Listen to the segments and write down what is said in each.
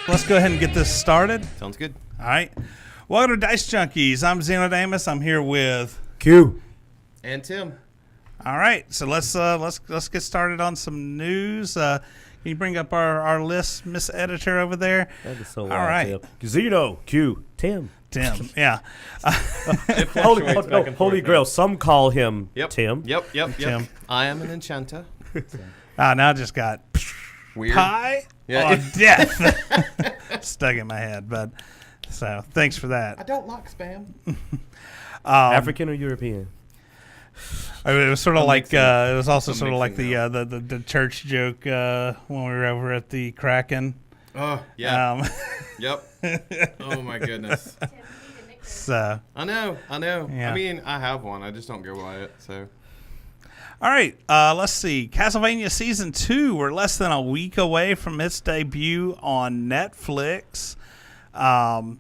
let's go ahead and get this started. Sounds good. All right. Welcome to Dicejunkies. I'm Xenodamus. I'm here with Q. And Tim. All right. So let's get started on some news. Can you bring up our list, Miss Editor over there? That is so All right. Zeno. Q. Tim. Yeah. Holy Grail. Some call him Yep. Tim. Yep. Tim. I am an enchanter. Now I just got Weird. pie Yeah. or death stuck in my head. But so thanks for I that. don't like spam. African or European? It was sort of like it was also I'm sort of like mixing the church joke when we were over at the Kraken. Oh, yeah. Yep. Oh, my goodness. So I know. Yeah. I mean, I have one. I just don't go by it. So all right, let's see. Castlevania Season 2. We're less than a week away from its debut on Netflix. How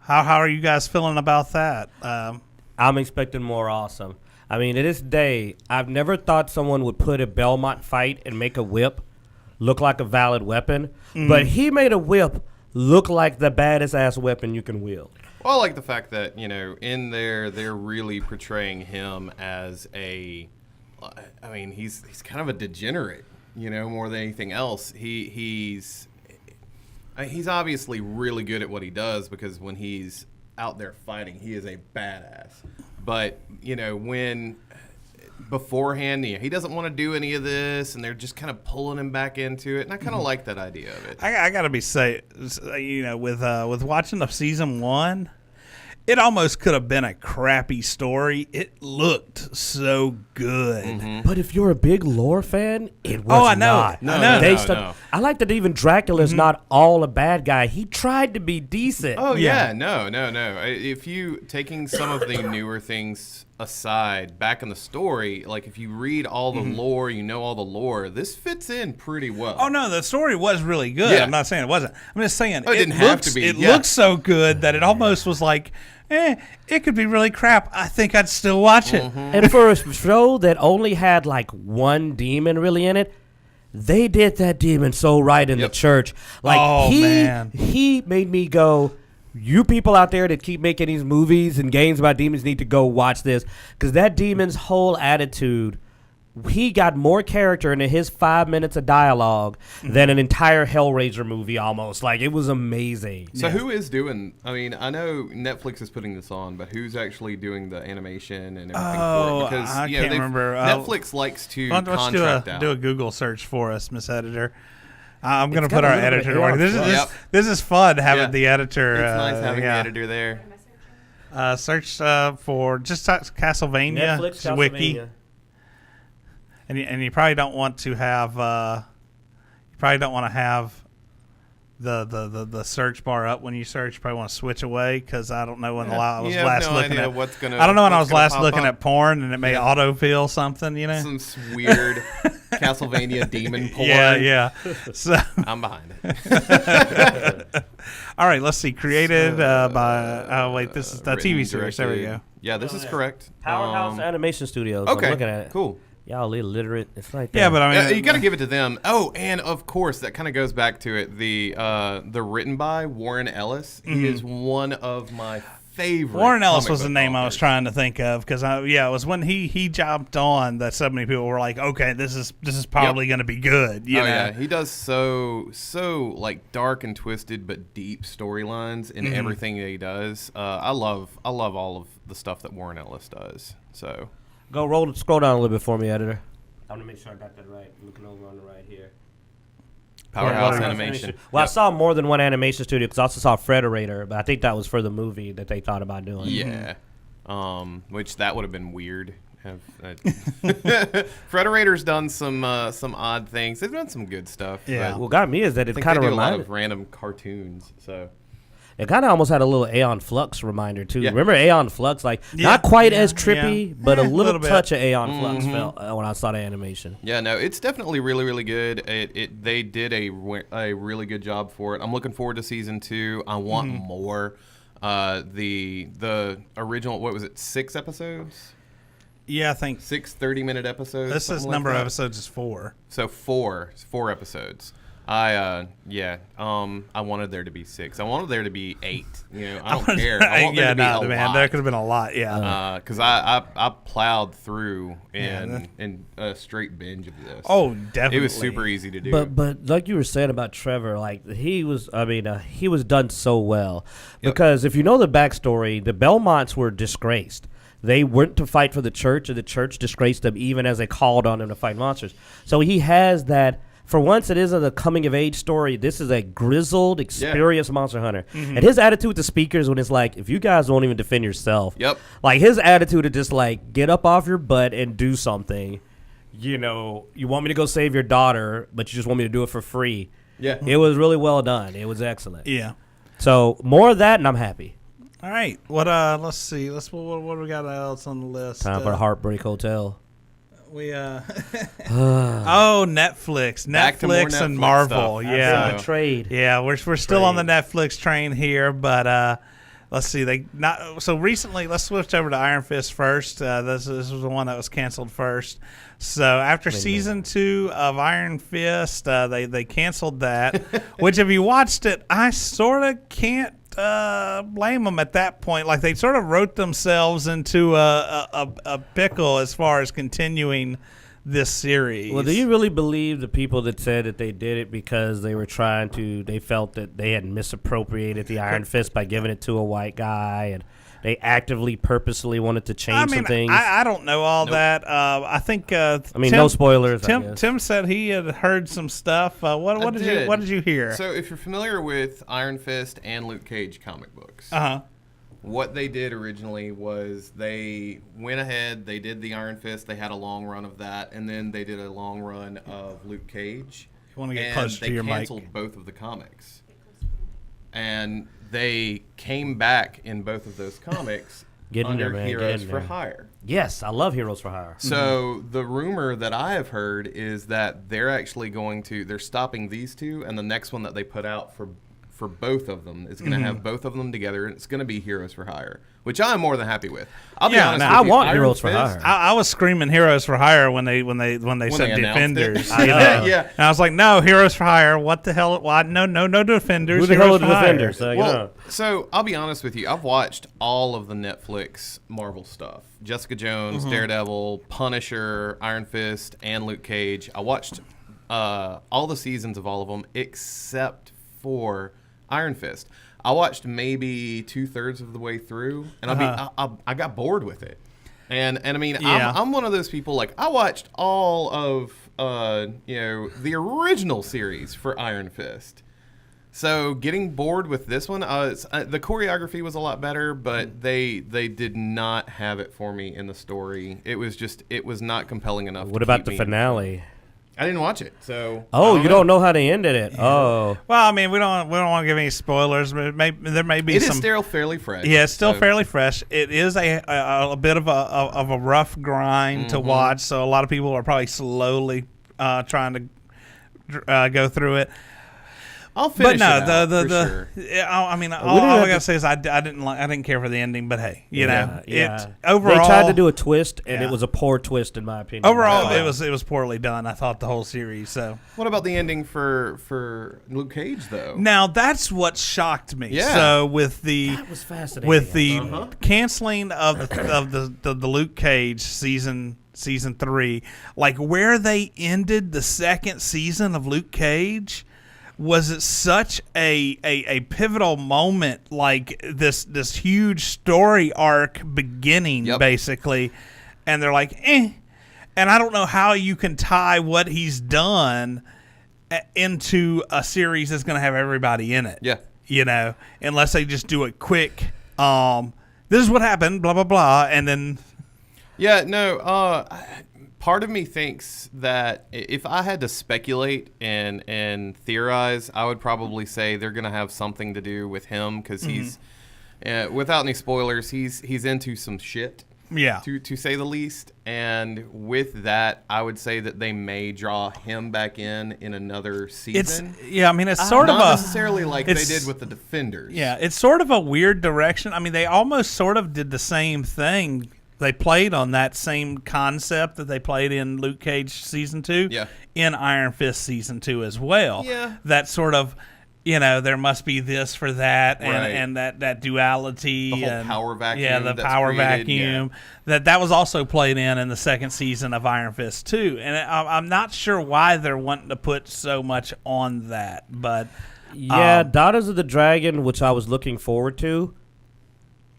are you guys feeling about that? I'm expecting more awesome. I mean, to this day, I've never thought someone would put a Belmont fight and make a whip look like a valid weapon, but he made a whip look like the baddest ass weapon you can wield. well, I like the fact that, in there, they're really portraying him as he's kind of a degenerate, more than anything else. He's obviously really good at what he does because when he's out there fighting, he is a badass. But, when beforehand, he doesn't want to do any of this, and they're just kind of pulling him back into it, and I kind of like that idea of it. I gotta be say, with watching the Season 1, it almost could have been a crappy story. It looked so good. But if you're a big lore fan, it was I know. not. No, I know. No. I like that even Dracula's not all a bad guy. He tried to be decent. Oh, Yeah. yeah. No. If you, taking some of the newer things aside, back in the story, like if you read all the lore, all the lore, this fits in pretty well. Oh no, the story was really good. Yeah. I'm not saying it wasn't. I'm just saying it didn't have to be. It Yeah. looks so good that it almost was like, it could be really crap. I think I'd still watch it. And for a show that only had like one demon really in it, they did that demon so right in the church. Like man. he made me go, you people out there that keep making these movies and games about demons need to go watch this, because that demon's whole attitude, he got more character into his 5 minutes of dialogue than an entire Hellraiser movie almost. Like, it was amazing. So who is doing, I know Netflix is putting this on, but who's actually doing the animation and everything for it? Because, I can't remember. Netflix likes to Why don't you contract out. do a Google search for us, Miss Editor. I'm going to It's put got a our little bit editor of to work. AR This is fun having Yeah. the editor. It's nice having the editor there. Search for just Castlevania Netflix, wiki. Castlevania. And you probably don't want to have the search bar up when you search. You probably want to switch away, because I don't know when I was last looking at. I don't know when I was last looking at porn and it may autofill something. Some weird Castlevania demon porn. Yeah. So I'm behind it. all right, let's see. Created by. Oh wait, this is the TV Written, series. There we go. directed. Yeah, this is correct. Powerhouse Animation Studios. Okay, I'm looking at it. cool. Y'all illiterate. It's right there. Yeah, but I mean, You got to give it to them. Oh, and of course, that kind of goes back to it. The written by Warren Ellis. He is one of my favorite. Warren Ellis comic was the book name I was authors. trying to think of, because it was when he jumped on that so many people were like, okay, this is probably going to be good. You know? Yeah, he does so like dark and twisted but deep storylines in everything that he does. I love all of the stuff that Warren Ellis does. So Scroll down a little bit for me, editor. I want to make sure I got that right. I'm looking over on the right here. Powerhouse Yeah, Animation. Well, Yep. I saw more than one animation studio, because I also saw Frederator, but I think that was for the movie that they thought about doing. Yeah, which that would have been weird. Frederator's done some odd things. They've done some good stuff. Yeah. but What got me is that I it think kind they of do a lot reminded. of random cartoons. So It kind of almost had a little Aeon Flux reminder too. Yeah. Remember Aeon Flux? Like Yeah, not quite yeah, as trippy, yeah. but a A little little bit. touch of Aeon Flux felt when I saw the animation. yeah, no, it's definitely really, really good. They did a really good job for it. I'm looking forward to season 2. I want more. The original, what was it, 6 episodes? Yeah, I think 6 30-minute episodes. this is something like number of that. episodes is 4. So four episodes. I wanted there to be 6. I wanted there to be 8. I don't care. I want there to be a lot. There could have been a lot. Yeah. Because I plowed through in a straight binge of this. Oh, definitely. It was super easy to do. But like you were saying about Trevor, like he was done so well because if you know the backstory, the Belmonts were disgraced. They went to fight for the church, and the church disgraced them even as they called on them to fight monsters. So he has that. For once, it isn't a coming-of-age story. This is a grizzled, experienced monster hunter. Mm-hmm. And his attitude with the speakers when it's like, if you guys won't even defend yourself. Yep. Like, his attitude is just like, get up off your butt and do something. You want me to go save your daughter, but you just want me to do it for free. Yeah. It was really well done. It was excellent. Yeah. So, more of that, and I'm happy. All right. Let's see. What do we got else on the list? Time for Heartbreak Hotel. Netflix and Marvel. Stuff. Yeah, trade. Yeah, we're still on the Netflix train here, but let's see. So recently. Let's switch over to Iron Fist first. This was the one that was canceled first. So after season 2 of Iron Fist, they canceled that. Which, if you watched it, I sort of can't blame them at that point. Like, they sort of wrote themselves into a pickle as far as continuing this series. Well, do you really believe the people that said that they did it because they felt that they had misappropriated the Iron Fist by giving it to a white guy, and they actively, purposely wanted to change some things? I don't know all that. I think. No spoilers. Tim said he had heard some stuff. What did you hear? So, if you're familiar with Iron Fist and Luke Cage comic books, what they did originally was they went ahead, they did the Iron Fist, they had a long run of that, and then they did a long run of Luke Cage. You want to get closer to your mic? They canceled both of the comics, and they came back in both of those comics under Heroes for Hire. Yes, I love Heroes for Hire. So the rumor that I have heard is that they're actually they're stopping these two, and the next one that they put out for both of them is going to have both of them together, and it's going to be Heroes for Hire, which I'm more than happy with. I'll be honest with you. I want Heroes for Hire. I was screaming Heroes for Hire when they said Defenders. Yeah. And I was like, no, Heroes for Hire. What the hell? Why? No Defenders. Who the hell are the Defenders? So I'll be honest with you. I've watched all of the Netflix Marvel stuff: Jessica Jones, Daredevil, Punisher, Iron Fist, and Luke Cage. I watched all the seasons of all of them except for Iron Fist. I watched maybe 2/3 of the way through, and I got bored with it. And I mean, I'm one of those people. Like, I watched all of the original series for Iron Fist. So getting bored with this one, the choreography was a lot better, but they did not have it for me in the story. It was not compelling enough. What about the finale? I didn't watch it, so. You don't know how they ended it. Yeah. Oh. Well, I mean, we don't want to give any spoilers, but there may be some. It is still fairly fresh. Yeah, it's still fairly fresh. It is a bit of a rough grind to watch, so a lot of people are probably slowly trying to go through it. I'll finish sure. I mean, all I gotta say is I didn't care for the ending, but hey, overall they tried to do a twist, and it was a poor twist in my opinion. Overall, it was poorly done. I thought the whole series. So, what about the ending for Luke Cage though? Now that's what shocked me. Yeah. So with the that was fascinating. With the canceling of the Luke Cage season 3, like where they ended the second season of Luke Cage. Was it such a pivotal moment, like this huge story arc beginning, basically, and they're like, and I don't know how you can tie what he's done into a series that's going to have everybody in it. Yeah. Unless they just do it quick. This is what happened, blah, blah, blah, and then. Yeah, no, part of me thinks that if I had to speculate and theorize, I would probably say they're going to have something to do with him because he's, without any spoilers, he's into some shit. Yeah. To say the least. And with that, I would say that they may draw him back in another season. It's sort of not necessarily like they did with the Defenders. Yeah, it's sort of a weird direction. I mean, they almost sort of did the same thing they played on that same concept that they played in Luke Cage season 2 Yeah. in Iron Fist season 2 as well. Yeah. That sort of, there must be this for that, and, Right. and that duality. The whole and, power vacuum Yeah, the that's power created, vacuum. That was also played in the second season of Iron Fist 2. And I'm not sure why they're wanting to put so much on that, but... Yeah, Daughters of the Dragon, which I was looking forward to.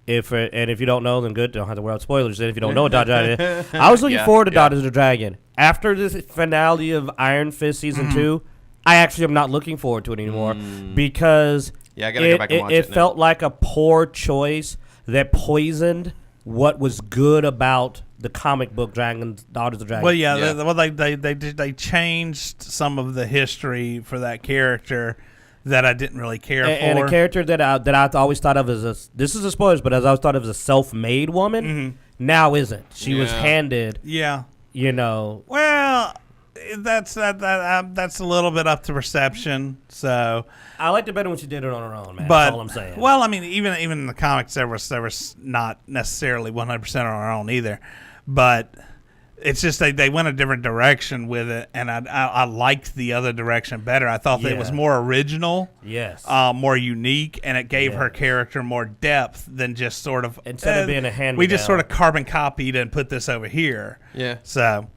If you don't know, then good. Don't have to worry about spoilers. And if you don't know what Daughters of the Dragon is, I was looking forward to Daughters of the Dragon. After this finale of Iron Fist season 2, I actually am not looking forward to it anymore because I gotta go back and watch it it now. felt like a poor choice that poisoned what was good about the comic book Daughters of the Dragon. Well, Yeah. they changed some of the history for that character that I didn't really care for. And a character that I always thought of as this is a spoilers, but as I always thought of as a self-made woman, now isn't. She was handed, Yeah. Well, that's a little bit up to perception. So, I liked it better when she did it on her own, man. but That's all I'm saying. well, I mean, even in the comics, there was not necessarily 100% on her own either, but. It's just they went a different direction with it, and I liked the other direction better. I thought that it was more original, yes, more unique, and it gave her character more depth than just sort of instead of being a hand. we just sort of carbon copied and put this over here. Yeah. So,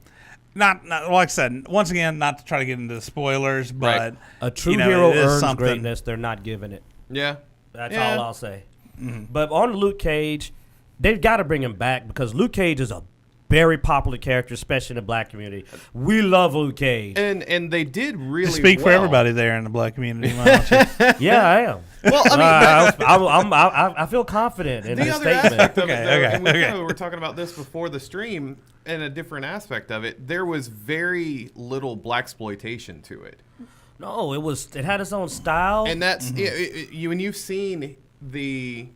not like I said. Once again, not to try to get into the spoilers, but a true hero it is earns something. greatness. They're not giving it. Yeah. That's all I'll say. But on Luke Cage, they've got to bring him back because Luke Cage is a very popular character, especially in the black community. We love Luke Cage. And they did really Speak for well. everybody there in the black community. Why don't you? Yeah, I am. Well, I mean, I feel confident in the this other statement. aspect of it, though, Okay, and we okay. kinda were talking about this before the stream, and a different aspect of it, there was very little blaxploitation to it. No, it had its own style. And that's when you've seen the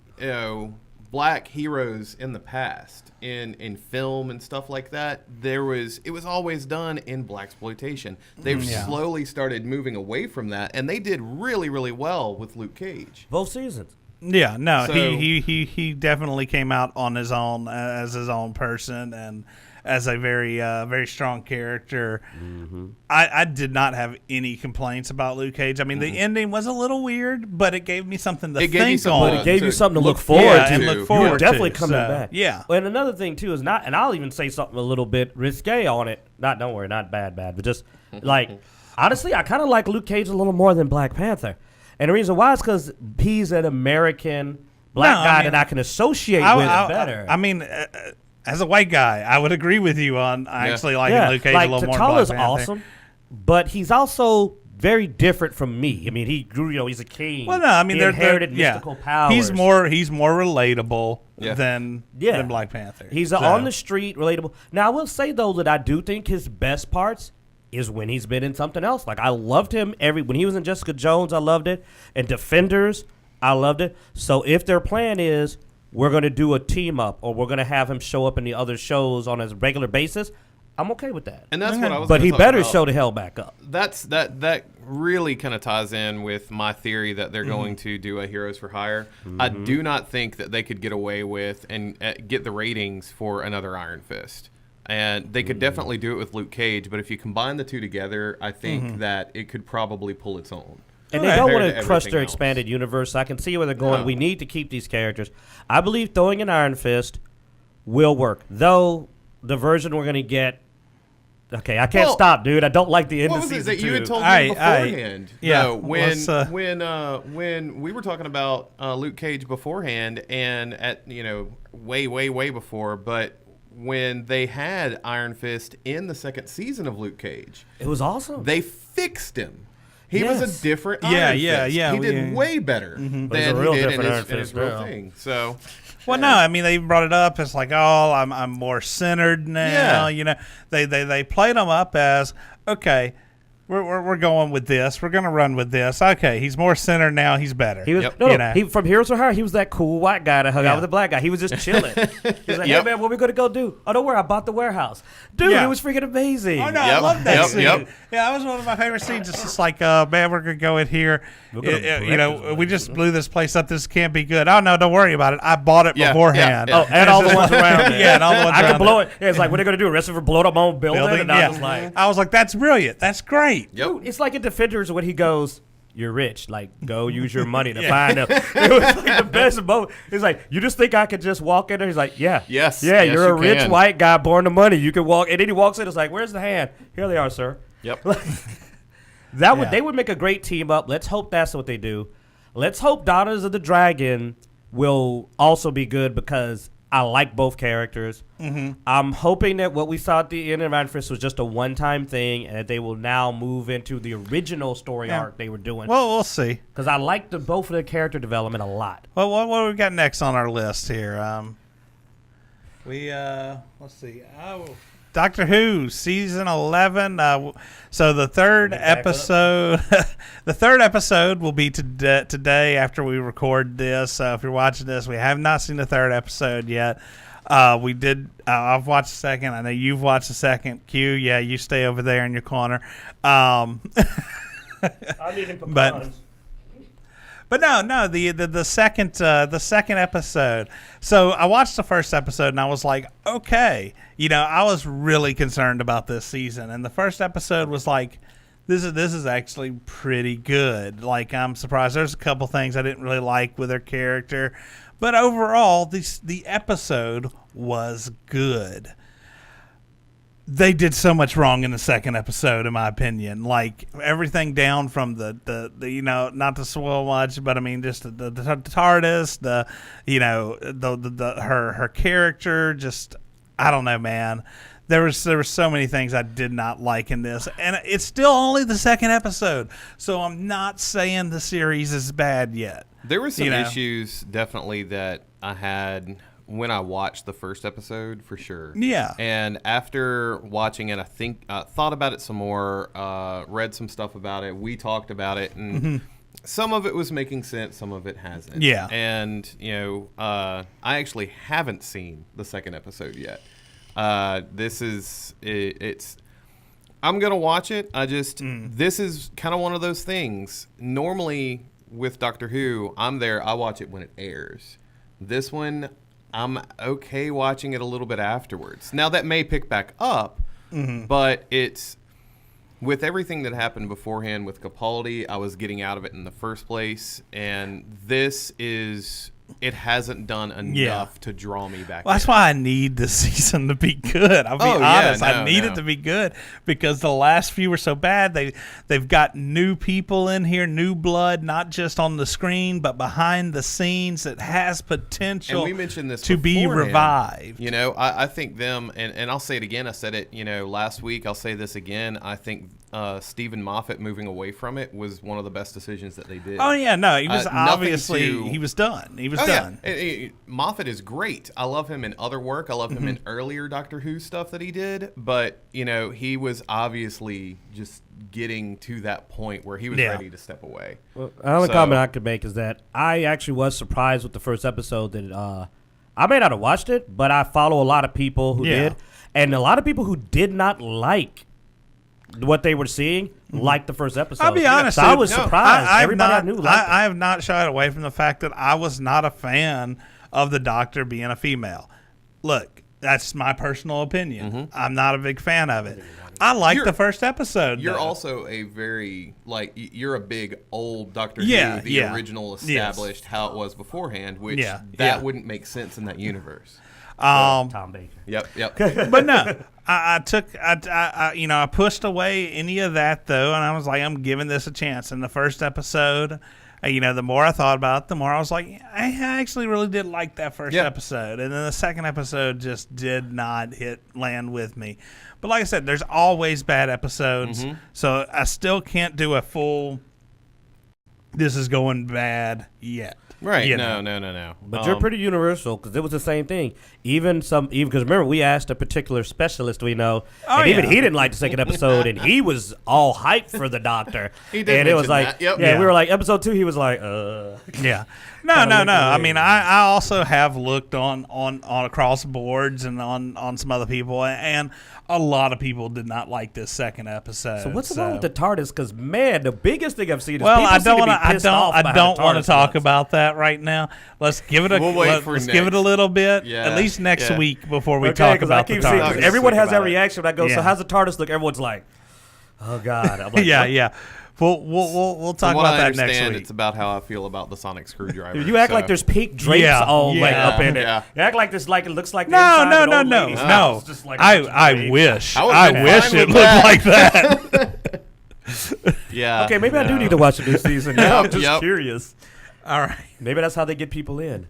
black heroes in the past in film and stuff like that, it was always done in blaxploitation. They've slowly started moving away from that, and they did really, really well with Luke Cage. Both seasons. Yeah, no, So- he definitely came out on his own as his own person and as a very very strong character. I did not have any complaints about Luke Cage. I mean, the ending was a little weird, but it gave me something to It gave you think something on. But it gave you something to look look forward yeah, to. and look forward You're definitely to, coming so, back. Yeah. And another thing too is and I'll even say something a little bit risque on it. Don't worry, not bad, but just like honestly, I kind of like Luke Cage a little more than Black Panther, and the reason why is because he's an American black guy that I can associate with better. I mean, as a white guy, I would agree with you on actually liking Luke Cage a little more than Black T'Challa's Panther. awesome, but he's also very different from me. I mean, he grew, he's a king. Well, no, I mean, he inherited mystical powers. He's more relatable than Black Panther. He's on the street, relatable. Now, I will say though that I do think his best parts is when he's been in something else. Like I loved him when he was in Jessica Jones. I loved it, and Defenders, I loved it. So if their plan is we're going to do a team up, or we're going to have him show up in the other shows on a regular basis, I'm okay with that. And that's what I was. But gonna he talk better about. show the hell back up. That really kind of ties in with my theory that they're going to do a Heroes for Hire. I do not think that they could get away with and get the ratings for another Iron Fist. And they could definitely do it with Luke Cage, but if you combine the two together, I think that it could probably pull its own. And they don't want Compared to to crush their everything else. expanded universe. I can see where they're going. No. We need to keep these characters. I believe throwing an Iron Fist will work. Though the version we're going to get... Okay, I can't stop, dude. I don't like the end What of was it season that you had 2. told me beforehand? yeah, No, when let's, when we were talking about Luke Cage beforehand, and at way before, but when they had Iron Fist in the second season of Luke Cage, It was awesome. they fixed him. He was Yes. a different Yeah, Iron yeah, Fist. yeah, He did yeah. way better But he's a than real he did different Iron in his Fist real now. thing. So, Well, no, I mean they even brought it up. It's like, oh, I'm more centered now. Yeah. They played him up as okay. we're going with this. We're gonna run with this. Okay, he's more centered now. He's better. He was Yep. he from Heroes for Hire. He was that cool white guy that hung out with the black guy. He was just chilling. He was like, "Hey man, what we gonna go do? Oh, don't worry, I bought the warehouse, dude. Yeah. It was freaking amazing." Oh no, I Yep. love that Yep. scene. Yep. Yeah, that was one of my favorite scenes. It's just like, man, we're gonna go in here. We're gonna You know, we just blew this place up. This can't be good. Oh no, don't worry about it. I bought it Yeah, beforehand. yeah, Oh, and all the ones around it. Yeah, and all the ones I around can blow it. Yeah, it's like, what are they gonna do? Arrest him for blowing up my own building? And I was like, I was like, that's brilliant. That's great. Yep. dude, it's like in Defenders when he goes, "You're rich. Like, go use your money to find them." It was like the best moment. He's like, "You just think I could just walk in there?" He's like, "Yeah, Yes. yeah. Yes, You're a you rich can." white guy born to money. You can walk." And then he walks in. It's like, "Where's the hand? Here they are, sir." Yep. They would make a great team up. Let's hope that's what they do. Let's hope Daughters of the Dragon will also be good because I like both characters. Mm-hmm. I'm hoping that what we saw at the end of Iron Fist was just a one-time thing, and that they will now move into the original story arc they were doing. Well, we'll see. Because I like both of the character development a lot. Well, what do we got next on our list here? Let's see. Doctor Who season 11. So the third episode, the third episode will be today after we record this. So if you're watching this, we have not seen the third episode yet. We did. I've watched the second. I know you've watched the second. Q, yeah, you stay over there in your corner. I'm eating pecans. But no, the second episode. So I watched the first episode and I was like, okay, I was really concerned about this season, and the first episode was like, this is actually pretty good. Like, I'm surprised. There's a couple things I didn't really like with her character, but overall, the episode was good. They did so much wrong in the second episode, in my opinion. Like, everything down from the not to spoil much, but I mean, just the TARDIS, her character, just, I don't know, man. There were so many things I did not like in this, and it's still only the second episode, so I'm not saying the series is bad yet. There were some issues, definitely, that I had when I watched the first episode, for sure. Yeah. And after watching it, I think thought about it some more, read some stuff about it. We talked about it, and some of it was making sense, some of it hasn't. Yeah. And I actually haven't seen the second episode yet. This is it's. I'm gonna watch it. This is kind of one of those things. Normally with Doctor Who, I'm there. I watch it when it airs. This one, I'm okay watching it a little bit afterwards. Now that may pick back up, but it's with everything that happened beforehand with Capaldi, I was getting out of it in the first place, and it hasn't done enough to draw me back. Well, that's why I need this season to be good. I'll be honest. I need it to be good because the last few were so bad. They've got new people in here, new blood, not just on the screen, but behind the scenes that has potential and we mentioned this to be revived. I think them, and I'll say it again. I said it, last week. I'll say this again. I think Stephen Moffat moving away from it was one of the best decisions that they did. Oh, yeah. No, he was obviously, he was done. He was done. Yeah. Moffat is great. I love him in other work. I love him in earlier Doctor Who stuff that he did. But, he was obviously just getting to that point where he was ready to step away. Well, the only comment I could make is that I actually was surprised with the first episode that I may not have watched it, but I follow a lot of people who did. And a lot of people who did not like what they were seeing liked the first episode. I'll be honest. So I was surprised. Everybody I knew liked it. I have not shied away from the fact that I was not a fan of the Doctor being a female. Look, that's my personal opinion. I'm not a big fan of it. I liked the first episode. You're though. also a very, you're a big old Doctor Who, the original established how it was beforehand, which wouldn't make sense in that universe. Tom Baker. Yep. But no, I pushed away any of that though, and I was like, I'm giving this a chance. In the first episode, the more I thought about it, the more I was like, I actually really did like that first episode, and then the second episode just did not land with me. But like I said, there's always bad episodes, so I still can't do a full. This is going bad yet. Right. You No. But you're pretty universal because it was the same thing. Even because remember we asked a particular specialist we know, and even he didn't like the second episode, and he was all hyped for the doctor. He did and it was mention like, that. Yep. we were like episode 2. He was like, Yeah. No. I mean, I also have looked on across boards and on some other people, and a lot of people did not like this second episode. So what's wrong with the TARDIS? Because man, the biggest thing I've seen is well, people I seem don't to be want to. pissed off I by don't how want to TARDIS talk looks. about that right now. Let's give it a. We'll wait for let's next. give it a little bit, Yeah, at least next yeah. week before we Okay, talk 'cause I about the keep seeing TARDIS. everyone has Speak that about it. reaction. When I go, Yeah. so how's the TARDIS look? Everyone's like, oh God. I'm like, Yeah, what? yeah. We'll talk From what about I that understand, next week. it's about how I feel about the sonic screwdriver. You act so. like there's pink drapes Yeah, all like yeah, up in it. yeah. You act like this like it looks like the No, inside no, of an no, old no, lady's no. house. It's just like I wish. I would've I been wish fine it with looked like that. Yeah. Okay, maybe I do need to watch the new season now. I'm just curious. All right. Maybe that's how they get people in.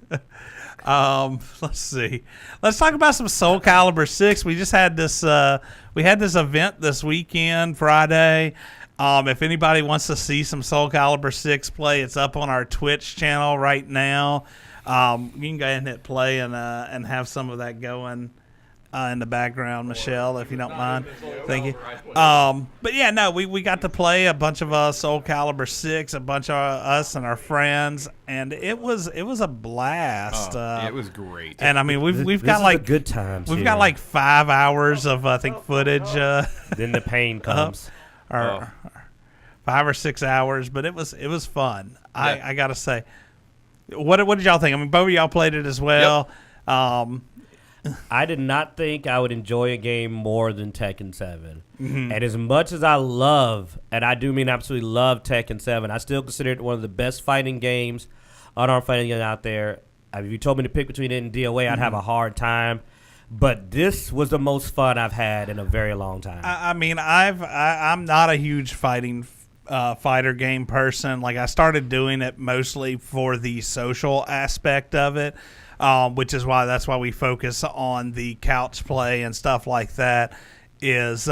Let's see. Let's talk about some Soul Calibur 6. We just had this. We had this event this weekend, Friday. If anybody wants to see some Soul Calibur 6 play, it's up on our Twitch channel right now. You can go ahead and hit play and have some of that going in the background, Michelle, if you don't mind. Thank you. But yeah, no, we got to play a bunch of Soul Calibur 6, a bunch of us and our friends, and it was a blast. It was great. And I mean, we've This got is like the good times. we've here. got like 5 hours of I think footage. Then the pain comes. or 5 or 6 hours, but it was fun. Yeah. I gotta say, what did y'all think? I mean, both of y'all played it as well. I did not think I would enjoy a game more than Tekken 7. And as much as I love, and I do mean absolutely love Tekken 7, I still consider it one of the best fighting games, unarmed fighting games out there. If you told me to pick between it and DOA, I'd have a hard time. But this was the most fun I've had in a very long time. I mean, I'm not a huge fighter game person. Like I started doing it mostly for the social aspect of it. Which is that's why we focus on the couch play and stuff like that. Is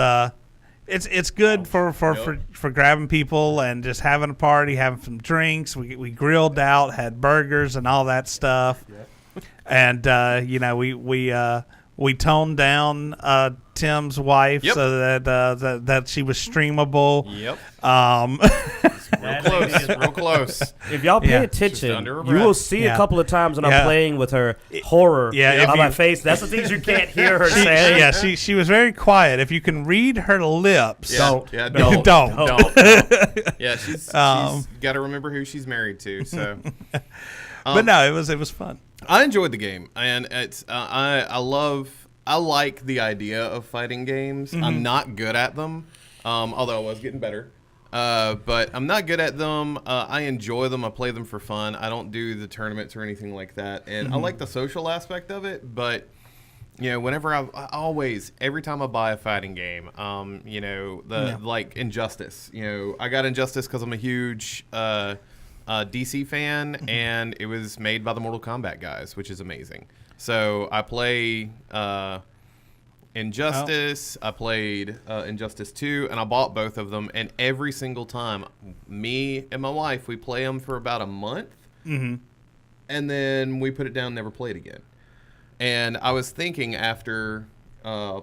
it's good for grabbing people and just having a party, having some drinks. We grilled out, had burgers and all that stuff, and we toned down Tim's wife so that she was streamable. Yep. Real close. If y'all pay Yeah. Just attention, under her you will breath. see Yeah. a couple of times when Yeah. I'm playing with her horror if on my you- face. That's the things you can't hear her say. Yeah, she was very quiet. If you can read her lips, Yeah. Don't. Yeah, don't. Don't. Yeah, she's got to remember who she's married to. So, But no, it was fun. I enjoyed the game, and it's I like the idea of fighting games. I'm not good at them, although I was getting better. But I'm not good at them. I enjoy them. I play them for fun. I don't do the tournaments or anything like that. And I like the social aspect of it. But whenever I always, every time I buy a fighting game, like Injustice. I got Injustice because I'm a huge DC fan, and it was made by the Mortal Kombat guys, which is amazing. So I play Injustice. I played Injustice 2, and I bought both of them. And every single time, me and my wife, we play them for about a month, and then we put it down and never play it again. And I was thinking after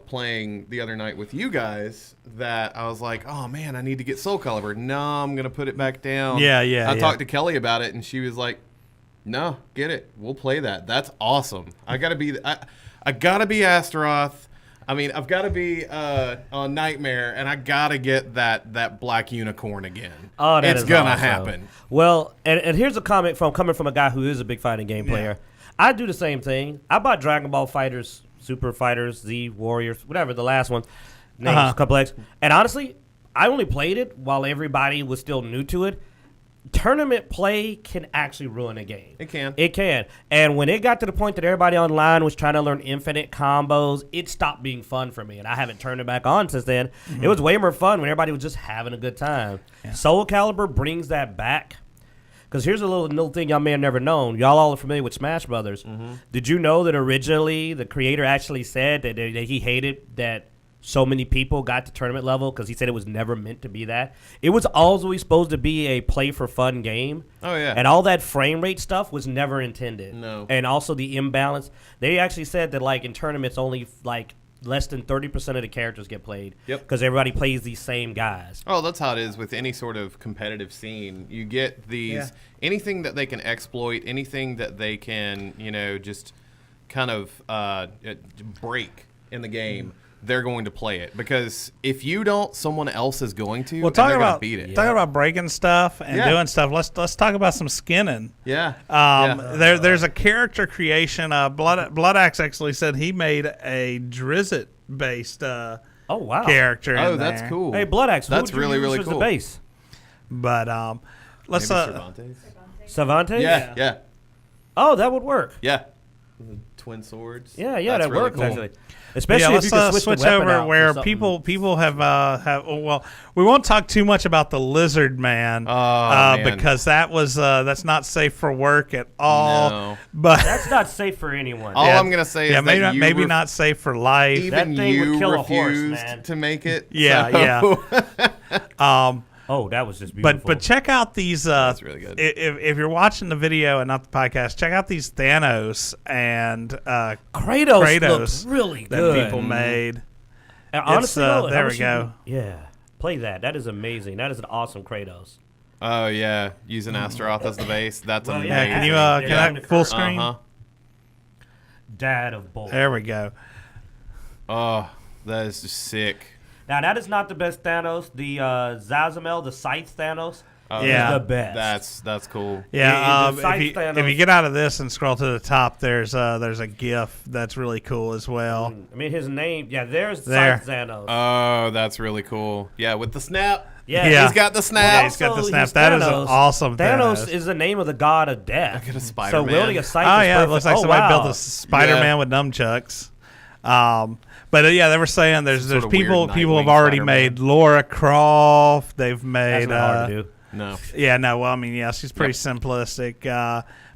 playing the other night with you guys that I was like, oh man, I need to get Soul Calibur. No, I'm going to put it back down. I talked to Kelly about it, and she was like, no, get it. We'll play that. That's awesome. I gotta be Astaroth. I mean, I've got to be on Nightmare, and I got to get that black unicorn again. Oh, that it's is gonna awesome. happen. Well, and here's a comment coming from a guy who is a big fighting game player. I do the same thing. I bought Dragon Ball Fighters, Super Fighters, Z Warriors, whatever, the last one. Names a couple X. And honestly, I only played it while everybody was still new to it. Tournament play can actually ruin a game. It can. It can. And when it got to the point that everybody online was trying to learn infinite combos, it stopped being fun for me. And I haven't turned it back on since then. It was way more fun when everybody was just having a good time. Yeah. Soul Calibur brings that back. Because here's a little thing y'all may have never known. Y'all all are familiar with Smash Brothers. Did you know that originally the creator actually said that he hated that so many people got to tournament level because he said it was never meant to be that. It was always supposed to be a play for fun game. Oh, yeah. And all that frame rate stuff was never intended. No. And also the imbalance. They actually said that like in tournaments only like less than 30% of the characters get played. Yep. Because everybody plays these same guys. Oh, that's how it is with any sort of competitive scene. You get these anything that they can exploit, anything that they can, just kind of break in the game. They're going to play it because if you don't, someone else is going to. Well, and they're talking going about to beat it. talking about breaking stuff and doing stuff. Let's talk about some skinning. Yeah. There's a character creation. Blood Axe actually said he made a Drizzt based Oh, wow. character. Oh, in that's there. cool. Hey, Blood Axe, That's who'd you really, use really as cool. the base? But let's Maybe Cervantes? Cervantes? Yeah. Oh, that would work. Yeah. Twin swords. Yeah, That's that really works cool. actually. Especially if let's you can switch the weapon over out where for something. people have well, we won't talk too much about the Lizard Man, Man. because that's not safe for work at all. No. But That's not safe for anyone. All I'm gonna say is maybe that not, you maybe not safe for life. even That thing would you kill a horse, refused man. to make it. Yeah, so- Oh, that was just beautiful. But check out these. That's really good. If you're watching the video and not the podcast, check out these Thanos and Kratos looks really that good. people made. And honestly, though, there how we much go. Yeah, play that. That is amazing. That is an awesome Kratos. Oh yeah, using Astaroth as the base. That's Well, amazing. Yeah, can you Yeah, can I yeah. full screen? Dad of both. There we go. Oh, that is just sick. Now that is not the best Thanos. The Zazamel, the Scythe Thanos, Yeah. is the best. That's cool. Yeah, the Scythe if you Thanos- get out of this and scroll to the top, there's a GIF that's really cool as well. I mean, his name. Yeah, there's There. Scythe Thanos. Oh, that's really cool. Yeah, with the snap. yeah, yeah. He's got the snap. He's got the Also, snap. he's That is an Thanos. awesome Thanos Thanos. is the name of the god of death. Look at a So Spider-Man. wielding a scythe Oh is yeah, it perfect. looks like Oh, somebody wow. built a Spider-Man Yeah. with nunchucks. But yeah, they were saying there's Sort of people weird have Nightwing already Spider-Man. made Laura Croft. They've That's made not hard to do. No. yeah, no, well, I mean, yeah, she's pretty simplistic.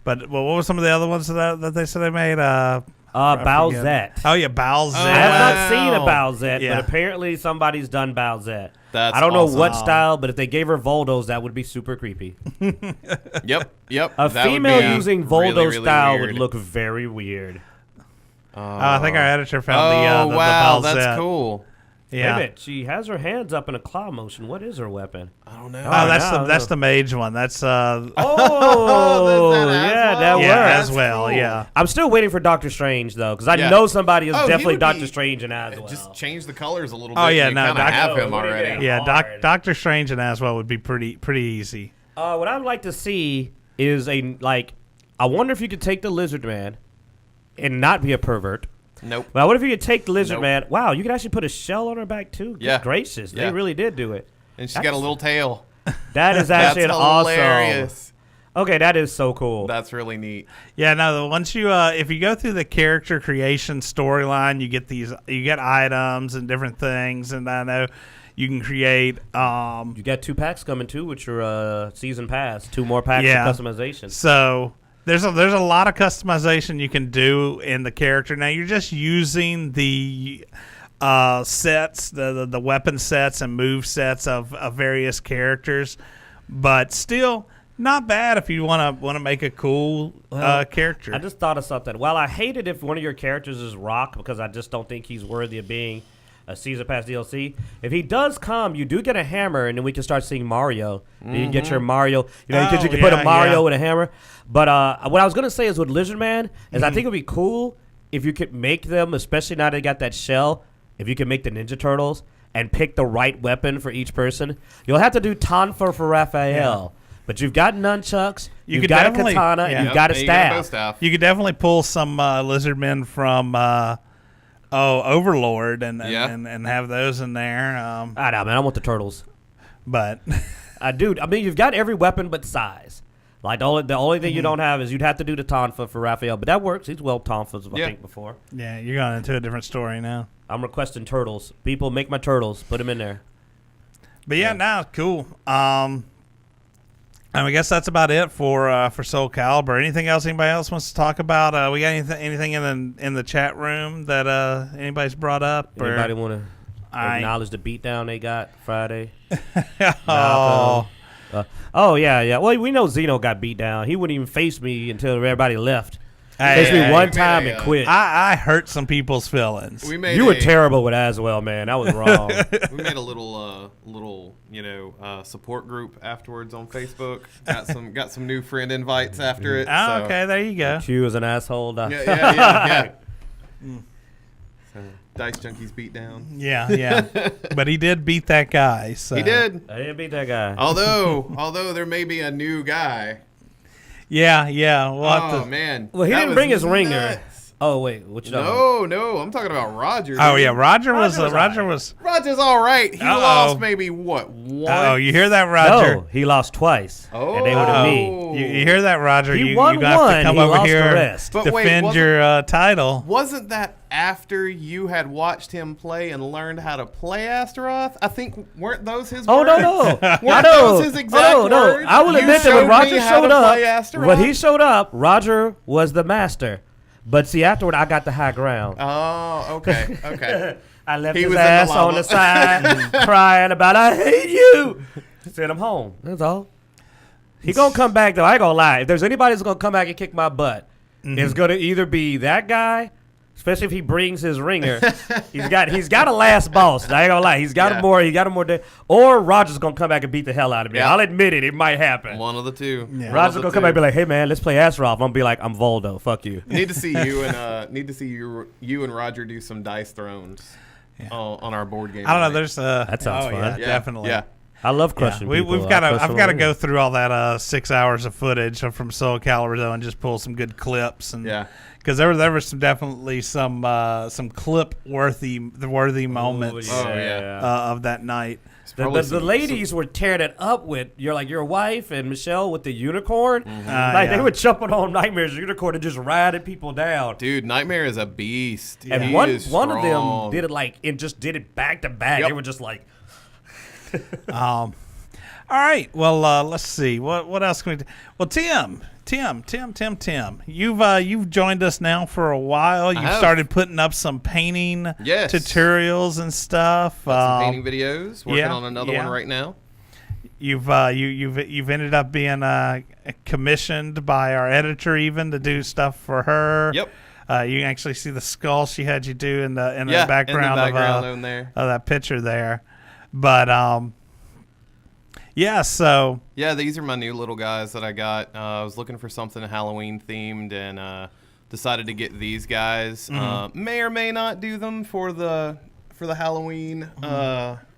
But what were some of the other ones that they said they made? I forget. Bowsette. Oh yeah, Bowsette. I have wow. not seen a Bowsette, Yeah. but apparently somebody's done Bowsette. That's I don't know awesome. what style, but if they gave her Voldos, that would be super creepy. Yep. A That would female be using really, Voldo really style weird. would look very weird. I think our editor found Oh the wow, Bowsette. that's cool. Wait a Yeah. minute, she has her hands up in a claw motion. What is her weapon? I don't know. Oh, that's no, that's no. the mage one. That's Oh, That's that yeah, as that well? yeah, works. as well. cool. Yeah. I'm still waiting for Doctor Strange though, because I Yeah. know somebody is Oh, he definitely would Doctor be- Strange and as well. Just change the colors a little Oh, bit. yeah, you no, kind of Doc- have Oh, him what do you already. think? Yeah, Hard. Doctor Strange and Aswell would be pretty easy. What I'd like to see is I wonder if you could take the Lizard Man and not be a pervert. Nope. Well, what if you could take the Lizard Nope. Man? Wow, you could actually put a shell on her back too. Good Yeah. gracious, they Yeah. really did do it. And she's got a little tail. That is That's actually an awesome. hilarious. Okay, that is so cool. That's really neat. Yeah, no. Once you, if you go through the character creation storyline, you get items and different things, and I know you can create. You got 2 packs coming too, which are season pass. 2 more packs Yeah. of customization. So there's a lot of customization you can do in the character. Now you're just using the sets, the weapon sets and move sets of various characters, but still not bad if you want to make a cool character. I just thought of something. Well, I hate it if one of your characters is Rock because I just don't think he's worthy of being a Season Pass DLC. If he does come, you do get a hammer, and then we can start seeing Mario. You get your Mario. You know, you can put a Mario with a hammer. But what I was going to say is with Lizard Man is I think it would be cool if you could make them, especially now they got that shell, if you could make the Ninja Turtles and pick the right weapon for each person. You'll have to do Tonfa for Raphael. But you've got nunchucks, you've could got a definitely- katana, yeah. and you've got a And you got a bow staff. staff. You could definitely pull some lizard men from Overlord and have those in there. I know, man. I want the turtles. But Dude, I mean, you've got every weapon but size. Like, the only thing you don't have is you'd have to do the Tonfa for Raphael. But that works. He's well Tonfas, I Yeah. think, before. yeah, you're going into a different story now. I'm requesting turtles. People, make my turtles. Put them in there. But yeah, no, cool. And I guess that's about it for Soul Calibur. Anything else anybody else wants to talk about? We got anything in the chat room that anybody's brought up? Anybody want to acknowledge the beatdown they got Friday. Oh, Yeah. Well, we know Zeno got beat down. He wouldn't even face me until everybody left. Faced me one time and quit. I hurt some people's feelings. You were terrible with Aswell, man. That was wrong. We made a little support group afterwards on Facebook. Got some new friend invites after it. Oh, okay, there you go. Q was an asshole. Yeah. So, Dicejunkies beat down. Yeah. But he did beat that guy. So. He did. I didn't beat that guy. Although there may be a new guy. Yeah. We'll have to, man. Well, he That didn't was bring his nuts. ringer. Oh wait, what you talking about? No, I'm talking about Roger. Oh dude. yeah, Roger was Roger's all right. He lost maybe what? One. Oh, you hear that, Roger? No, he lost twice. Oh. And they were to me. You hear that, Roger? He you won you got one, to come he over lost here the rest. But wait, defend your title. Wasn't that after you had watched him play and learned how to play Astaroth? I think weren't those his Oh words? no! Weren't those his exact words? I will You admit that showed when me Roger how to showed play up, Astaroth? when he showed up, Roger was the master. But see, afterward, I got the high ground. Oh, okay. I left He his was in the ass on lava. the side, crying about I hate you. Send him home. That's all. He gonna come back though. I ain't gonna lie. If there's anybody that's gonna come back and kick my butt, it's gonna either be that guy. Especially if he brings his ringer, he's got a last boss. I ain't gonna lie, he got him more. Or Roger's gonna come back and beat the hell out of me. Yeah. I'll admit it might happen. One of the two. Yeah. Roger's gonna come back and be like, "Hey man, let's play Astaroth." I'm gonna be like, "I'm Voldo, fuck you." Need to see you and Roger do some dice thrones on our board game. I don't know. night. There's That sounds fun. Yeah, Yeah. definitely. Yeah. I love crushing people. I've got to go go through all that 6 hours of footage from Soul Calibur though, and just pull some good clips and because there was some clip worthy moments of that night. The ladies were tearing it up with your wife and Michelle with the unicorn. They were jumping on Nightmare's unicorn and just riding people down. Dude, Nightmare is a beast. And He one is of them strong. did it and just did it back to back. Yep. They were just like. All right. Well, let's see. What else can we do? Well, Tim, you've joined us now for a while. You've started putting up some painting tutorials and stuff. Got some painting videos. Working on another one right now. You've ended up being commissioned by our editor even to do stuff for her. Yep. You can actually see the skull she had you do in the background of that picture there. But these are my new little guys that I got. I was looking for something Halloween themed and decided to get these guys. May or may not do them for the Halloween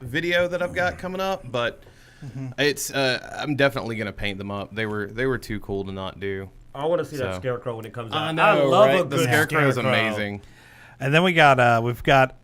video that I've got coming up, but it's I'm definitely gonna paint them up. They were too cool to not do. I want to see that scarecrow when it comes out. I know, I love right? a good The scarecrow is amazing. And then we've got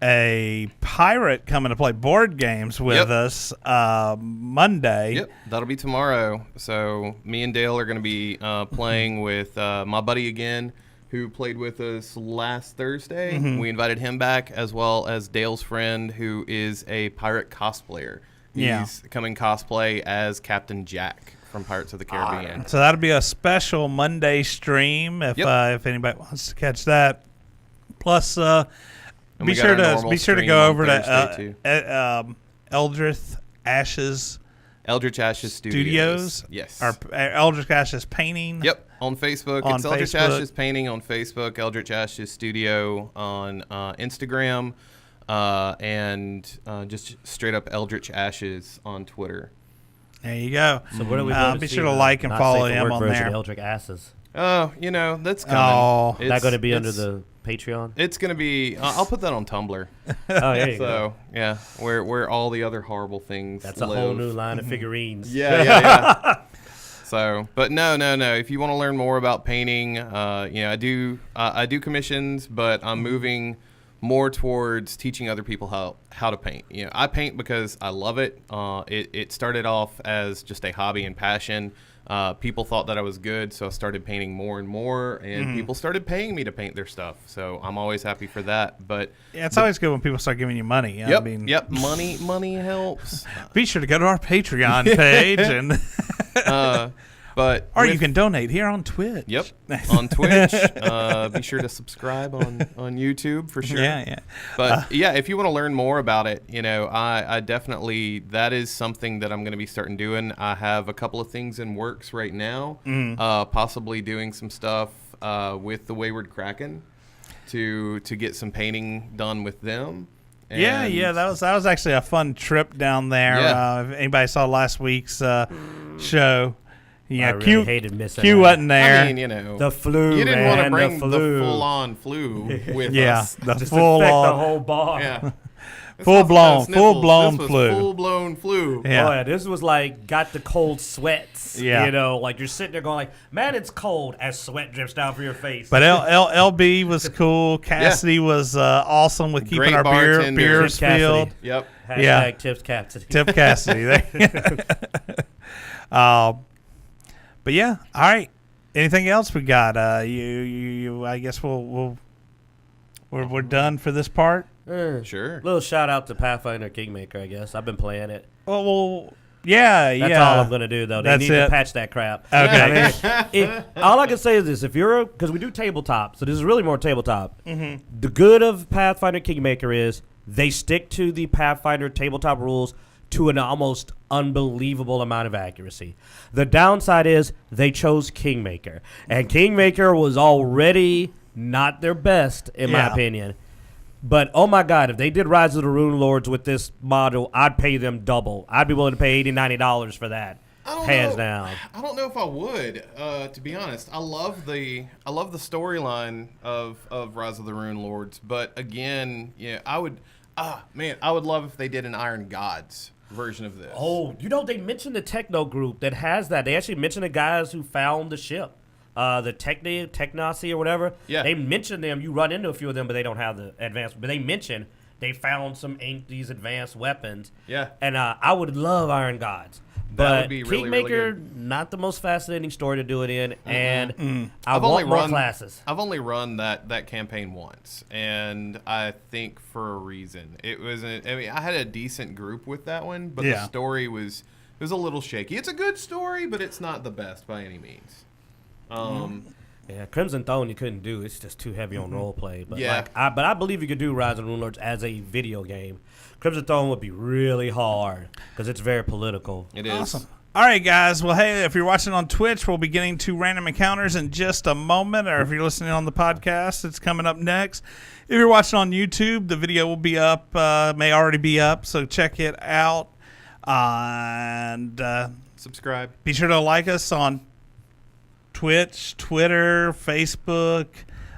a pirate coming to play board games with us Monday. Yep, that'll be tomorrow. So me and Dale are going to be playing with my buddy again, who played with us last Thursday. We invited him back, as well as Dale's friend, who is a pirate cosplayer. He's coming cosplay as Captain Jack from Pirates of the Caribbean. So that'll be a special Monday stream if anybody wants to catch that. Plus, be sure to go over to Eldritch Ashes Studios. Yes. Or Eldritch Ashes Painting. Yep. On Facebook. It's Eldritch Ashes Painting on Facebook, Eldritch Ashes Studio on Instagram, and just straight up Eldritch Ashes on Twitter. There you go. So what are we going to be sure to like and follow him on there. Eldritch Asses. Oh, that's coming. Oh. Is that going to be under the Patreon? It's going to be. I'll put that on Tumblr. There you go. Yeah, where all the other horrible things. That's live. a whole new line of figurines. Yeah. So, but no. If you want to learn more about painting, I do commissions, but I'm moving more towards teaching other people how to paint. I paint because I love it. It started off as just a hobby and passion. People thought that I was good, so I started painting more and more, and people started paying me to paint their stuff. So I'm always happy for that. But it's always good when people start giving you money. Yep. Money helps. Be sure to go to our Patreon page and. But Or you can donate here on Twitch. Yep, on Twitch. Be sure to subscribe on YouTube for sure. Yeah. But yeah, if you want to learn more about it, I definitely, that is something that I'm going to be starting doing. I have a couple of things in works right now, possibly doing some stuff with the Wayward Kraken to get some painting done with them. And Yeah, that was actually a fun trip down there. Yeah. If anybody saw last week's show, I really hated missing Q that. wasn't there. I mean, The flu, you didn't want to man, bring the the flu. full-on flu with Yeah, us. the Just full infect the on, whole bar. Yeah. full-blown This was flu. Full-blown flu. Yeah. Oh, yeah, this was like got the cold sweats. Yeah. Like you're sitting there going like, man, it's cold as sweat drips down from your face. But LB was cool. Cassidy was awesome with keeping Great our bartender. beers Cassidy. filled. Yep. Hashtag yeah. tips Cassidy. Tip Cassidy. But yeah, all right. Anything else we got? You I guess we're done for this part. Sure. Little shout out to Pathfinder Kingmaker, I guess. I've been playing it. Well, yeah, That's yeah. all I'm gonna do though. They That's need it. to patch that crap. Okay. I mean, all I can say is this: if you're, because we do tabletop, so this is really more tabletop. The good of Pathfinder Kingmaker is they stick to the Pathfinder tabletop rules to an almost unbelievable amount of accuracy. The downside is they chose Kingmaker, and Kingmaker was already not their best, in my Yeah. opinion. But, oh my God, if they did Rise of the Rune Lords with this model, I'd pay them double. I'd be willing to pay $80, $90 for that. Hands down. I don't know if I would, to be honest. I love the storyline of Rise of the Rune Lords, but again, I would love if they did an Iron Gods version of this. Oh, they mentioned the techno group that has that. They actually mentioned the guys who found the ship. The Technosi or whatever. Yeah. They mentioned them. You run into a few of them, but they don't have the advanced. But they mentioned they found these advanced weapons. Yeah. And I would love Iron Gods. That But would be really, really Kingmaker, good. not the most fascinating story to do it in. And I I've only want more run classes. I've only run that campaign once, and I think for a reason. It wasn't. I mean, I had a decent group with that one, but the Yeah. story was a little shaky. It's a good story, but it's not the best by any means. Yeah, Crimson Throne you couldn't do. It's just too heavy on role play. But Yeah. but I believe you could do Rise of the Rune Lords as a video game. Crimson Throne would be really hard because it's very political. It is. Awesome. All right, guys. Well, hey, if you're watching on Twitch, we'll be getting to random encounters in just a moment. Or if you're listening on the podcast, it's coming up next. If you're watching on YouTube, the video will be up, may already be up, so check it out. And Subscribe. be sure to like us on Twitch, Twitter, Facebook,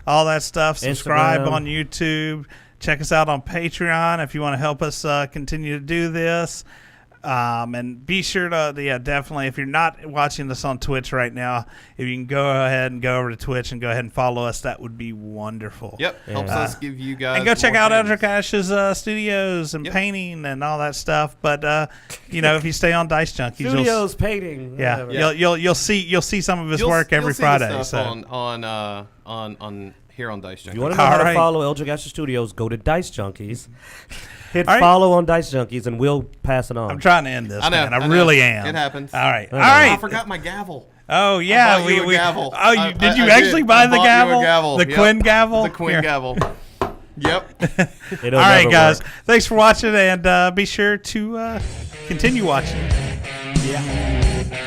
all that stuff. Subscribe Instagram. on YouTube. Check us out on Patreon if you want to help us continue to do this. And be sure to, definitely, if you're not watching this on Twitch right now, if you can go ahead and go over to Twitch and go ahead and follow us, that would be wonderful. Yep. Helps us give you guys. And go check more out things. Eldrick Ash's studios and Yep. painting and all that stuff. But if you stay on Dice Junkies, Studios, painting. yeah, whatever. you'll see some of his work every you'll see the Friday. stuff So on here on Dice Junkies. If you want to know All how right. to follow Eldrick Asher Studios, go to Dice Junkies. Hit All right. follow on Dice Junkies, and we'll pass it on. I'm trying to end this, I know, man. I I know. really am. It happens. All right, all I know. right. I forgot my gavel. Oh yeah, I bought you a gavel. Oh, did you I actually did. buy I the bought you a gavel? gavel. The Yep. Quinn gavel. The Quinn Here. gavel. Yep. It'll All right, never guys. work. Thanks for watching, and be sure to continue watching. Yeah.